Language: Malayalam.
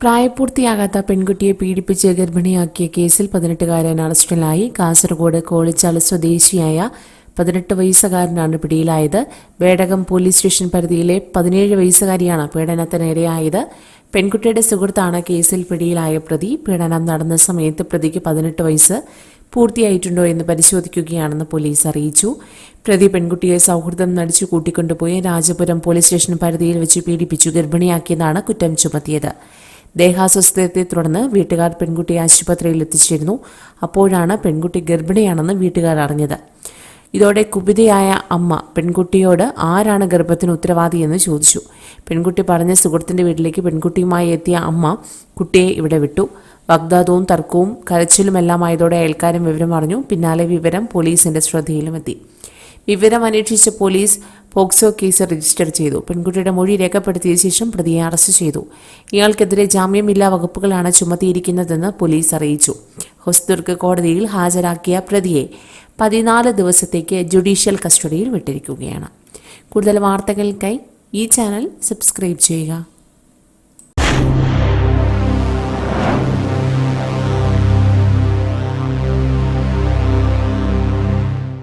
പ്രായപൂർത്തിയാകാത്ത പെൺകുട്ടിയെ പീഡിപ്പിച്ച് ഗർഭിണിയാക്കിയ കേസിൽ 18-കാരൻ അറസ്റ്റിലായി. കാസർഗോഡ് കോളിച്ചാൽ സ്വദേശിയായ 18 വയസ്സുകാരനാണ് പിടിയിലായത്. വേടകം പോലീസ് സ്റ്റേഷൻ പരിധിയിലെ 17 വയസ്സുകാരിയാണ് പീഡനത്തിനിരയായത്. പെൺകുട്ടിയുടെ സുഹൃത്താണ് കേസിൽ പിടിയിലായ പ്രതി. പീഡനം നടന്ന സമയത്ത് പ്രതിക്ക് 18 വയസ്സ് പൂർത്തിയായിട്ടുണ്ടോ എന്ന് പരിശോധിക്കുകയാണെന്ന് പോലീസ് അറിയിച്ചു. പ്രതി പെൺകുട്ടിയെ സൗഹൃദം നടിച്ചു കൂട്ടിക്കൊണ്ടുപോയി രാജപുരം പോലീസ് സ്റ്റേഷൻ പരിധിയിൽ വെച്ച് പീഡിപ്പിച്ചു ഗർഭിണിയാക്കിയതാണ് കുറ്റം ചുമത്തിയത്. ദേഹാസ്വസ്ഥതയെ തുടർന്ന് വീട്ടുകാർ പെൺകുട്ടിയെ ആശുപത്രിയിൽ എത്തിച്ചിരുന്നു. അപ്പോഴാണ് പെൺകുട്ടി ഗർഭിണിയാണെന്ന് വീട്ടുകാർ അറിഞ്ഞത്. ഇതോടെ കുപിതയായ അമ്മ പെൺകുട്ടിയോട് ആരാണ് ഗർഭത്തിന് ഉത്തരവാദിയെന്ന് ചോദിച്ചു. പെൺകുട്ടി പറഞ്ഞ സുഹൃത്തിന്റെ വീട്ടിലേക്ക് പെൺകുട്ടിയുമായി എത്തിയ അമ്മ കുട്ടിയെ ഇവിടെ വിട്ടു. വാഗ്ദാനവും തർക്കവും കരച്ചിലുമെല്ലാമായതോടെ അയൽക്കാരൻ വിവരം അറിഞ്ഞു. പിന്നാലെ വിവരം പോലീസിന്റെ ശ്രദ്ധയിലുമെത്തി. വിവരം അന്വേഷിച്ച പോലീസ് പോക്സോ കേസ് രജിസ്റ്റർ ചെയ്തു. പെൺകുട്ടിയുടെ മൊഴി രേഖപ്പെടുത്തിയ ശേഷം പ്രതിയെ അറസ്റ്റ് ചെയ്തു. ഇയാൾക്കെതിരെ ജാമ്യമില്ലാ വകുപ്പുകളാണ് ചുമത്തിയിരിക്കുന്നതെന്ന് പോലീസ് അറിയിച്ചു. ഹൊസ്ദുർഗ് കോടതിയിൽ ഹാജരാക്കിയ പ്രതിയെ 14 ദിവസത്തേക്ക് ജുഡീഷ്യൽ കസ്റ്റഡിയിൽ വിട്ടിരിക്കുകയാണ്. കൂടുതൽ വാർത്തകൾക്കായി ഈ ചാനൽ സബ്സ്ക്രൈബ് ചെയ്യുക.